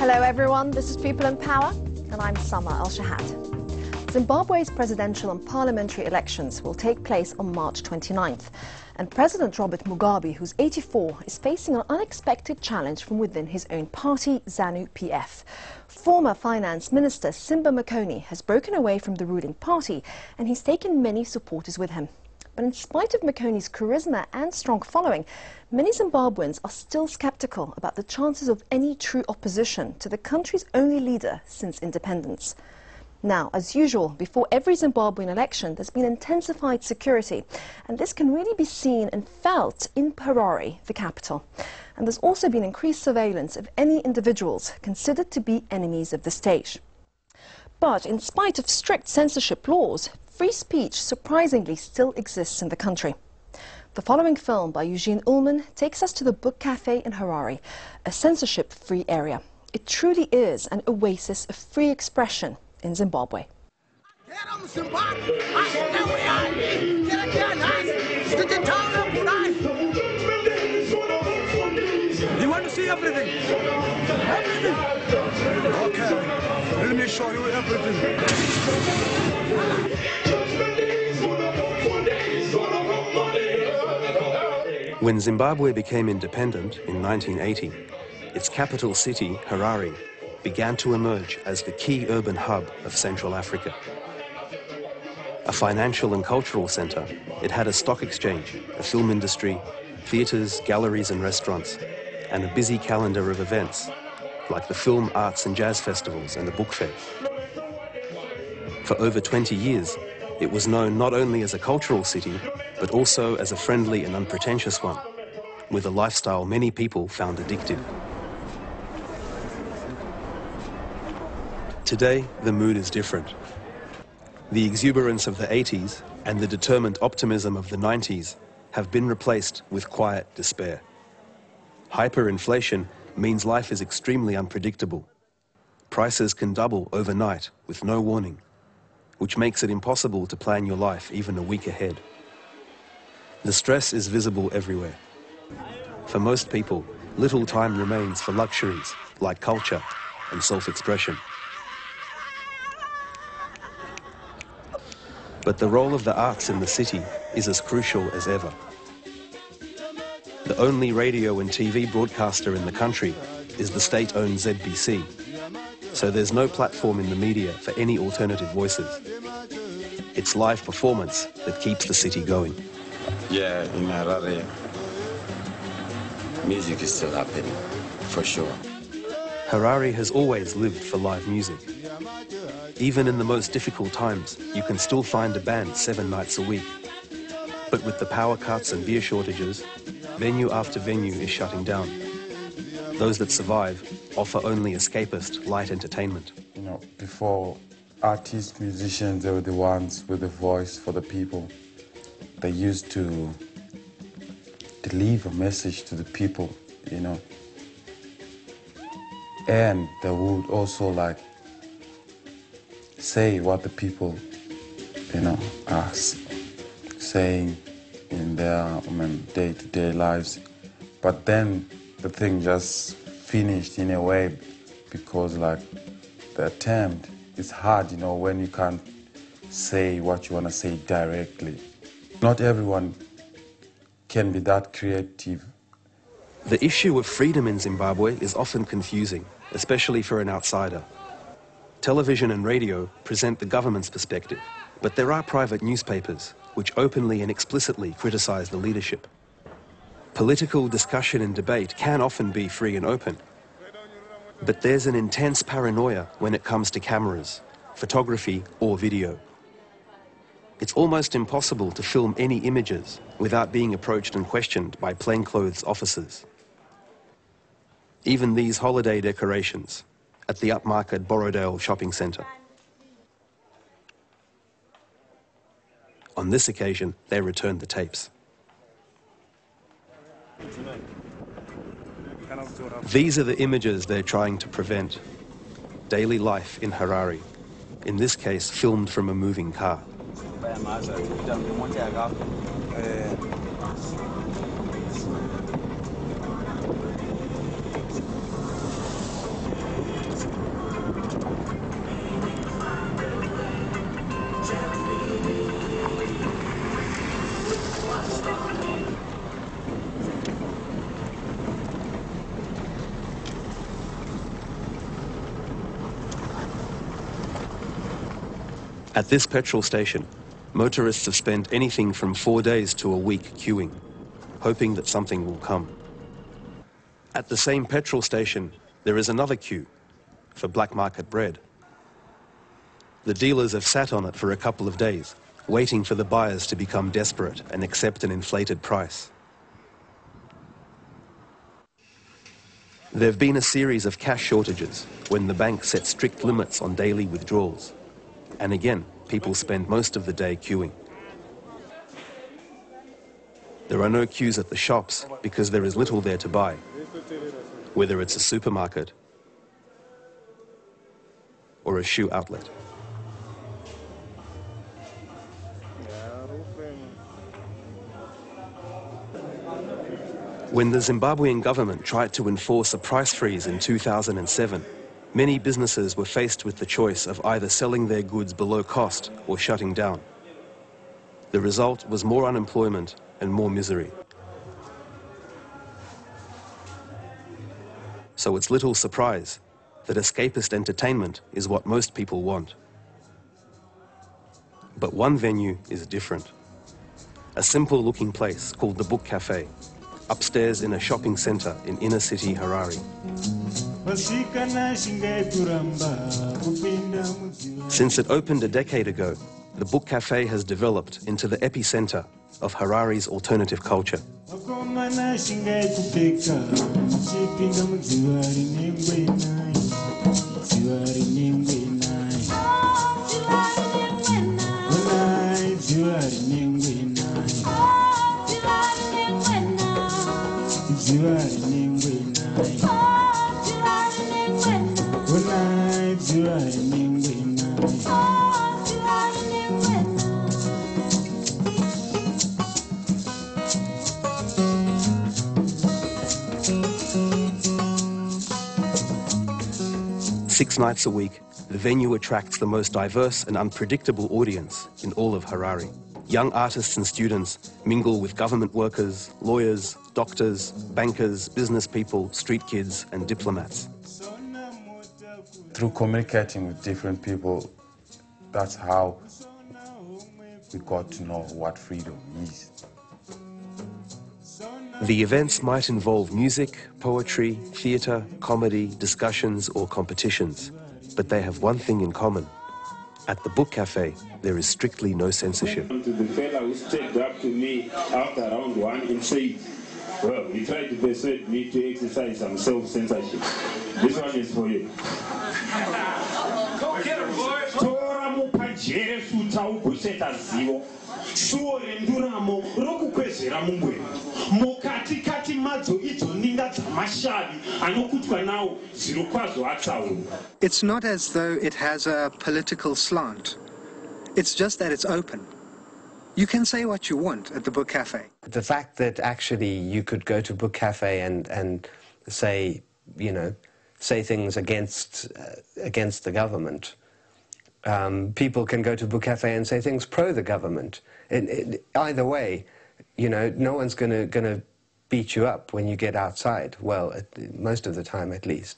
Hello everyone, this is People&Power and I'm Summer Al-Shahad. Zimbabwe's presidential and parliamentary elections will take place on March 29th. And President Robert Mugabe, who's 84, is facing an unexpected challenge from within his own party, ZANU-PF. Former Finance Minister Simba Mkonye has broken away from the ruling party and he's taken many supporters with him. But in spite of Mkonye's charisma and strong following, many Zimbabweans are still skeptical about the chances of any true opposition to the country's only leader since independence. Now, as usual, before every Zimbabwean election, there's been intensified security, and this can really be seen and felt in Harare, the capital. And there's also been increased surveillance of any individuals considered to be enemies of the state. But in spite of strict censorship laws, free speech surprisingly still exists in the country. The following film by Eugene Ullman takes us to the Book Café in Harare, a censorship-free area. It truly is an oasis of free expression in Zimbabwe. You want to see everything? Everything? Okay, let me show you everything. When Zimbabwe became independent in 1980, its capital city, Harare, began to emerge as the key urban hub of Central Africa. A financial and cultural centre, it had a stock exchange, a film industry, theatres, galleries and restaurants, and a busy calendar of events, like the film, arts and jazz festivals and the Book Café. For over 20 years, it was known not only as a cultural city, but also as a friendly and unpretentious one, with a lifestyle many people found addictive. Today, the mood is different. The exuberance of the 80s and the determined optimism of the 90s have been replaced with quiet despair. Hyperinflation means life is extremely unpredictable. Prices can double overnight with no warning, which makes it impossible to plan your life even a week ahead. The stress is visible everywhere. For most people, little time remains for luxuries like culture and self-expression. But the role of the arts in the city is as crucial as ever. The only radio and TV broadcaster in the country is the state-owned ZBC, so there's no platform in the media for any alternative voices. It's live performance that keeps the city going. Yeah, in Harare, music is still happening, for sure. Harare has always lived for live music. Even in the most difficult times, you can still find a band 7 nights a week. But with the power cuts and beer shortages, venue after venue is shutting down. Those that survive offer only escapist light entertainment. You know, before, artists, musicians, they were the ones with the voice for the people. They used to deliver a message to the people, you know. And they would also like say what the people, you know, are saying in their day-to-day lives. But then the thing just finished in a way because like the attempt is hard, you know, when you can't say what you want to say directly. Not everyone can be that creative. The issue of freedom in Zimbabwe is often confusing, especially for an outsider. Television and radio present the government's perspective, but there are private newspapers which openly and explicitly criticize the leadership. Political discussion and debate can often be free and open, but there's an intense paranoia when it comes to cameras, photography or video. It's almost impossible to film any images without being approached and questioned by plainclothes officers. Even these holiday decorations at the upmarket Borodale shopping centre. On this occasion, they returned the tapes. These are the images they're trying to prevent. Daily life in Harare, in this case filmed from a moving car. At this petrol station, motorists have spent anything from 4 days to a week queuing, hoping that something will come. At the same petrol station, there is another queue for black market bread. The dealers have sat on it for a couple of days, waiting for the buyers to become desperate and accept an inflated price. There have been a series of cash shortages when the bank set strict limits on daily withdrawals. And again, people spend most of the day queuing. There are no queues at the shops because there is little there to buy, whether it's a supermarket or a shoe outlet. When the Zimbabwean government tried to enforce a price freeze in 2007, many businesses were faced with the choice of either selling their goods below cost or shutting down. The result was more unemployment and more misery. So it's little surprise that escapist entertainment is what most people want. But one venue is different. A simple-looking place called the Book Café, upstairs in a shopping centre in inner-city Harare. Since it opened a decade ago, the Book Café has developed into the epicentre of Harare's alternative culture. Six nights a week, the venue attracts the most diverse and unpredictable audience in all of Harare. Young artists and students mingle with government workers, lawyers, doctors, bankers, business people, street kids, and diplomats. Through communicating with different people, that's how we got to know what freedom is. The events might involve music, poetry, theatre, comedy, discussions, or competitions, but they have one thing in common. At the Book Café, there is strictly no censorship. To the fella who stepped up to me after round one and said, well, he tried to persuade me to exercise some self-censorship. This one is for you. Go get him, boy! It's not as though it has a political slant. It's just that it's open. You can say what you want at the Book Café. The fact that actually you could go to Book Café and say, you know, say things against the government. People can go to Book Café and say things pro the government. Either way, you know, no one's gonna beat you up when you get outside. Well, most of the time, at least.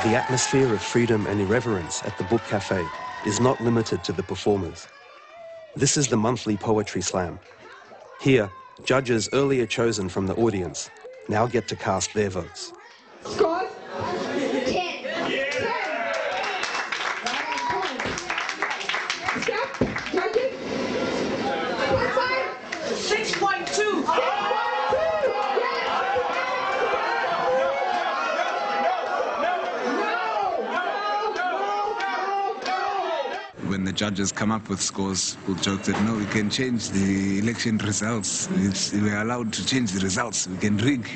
The atmosphere of freedom and irreverence at the Book Café is not limited to the performers. This is the monthly poetry slam. Here, judges earlier chosen from the audience now get to cast their votes. Scores? 10. Stop. Judges? What side? 6.2. When the judges come up with scores, we'll joke that no, we can change the election results. We're allowed to change the results. We can rig.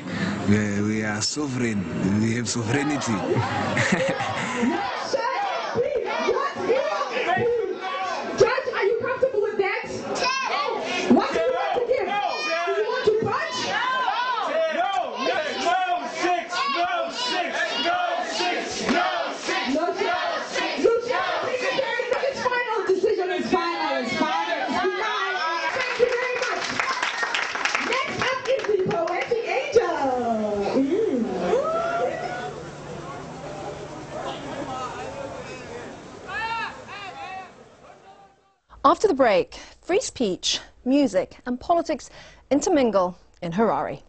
We are sovereign. We have sovereignty. Judge, are you comfortable with that? What do you want to give? Do you want to punch? It's final decision. It's final. It's final. It's final. Thank you very much. Next up is the poetic angel. After the break, free speech, music and politics intermingle in Harare.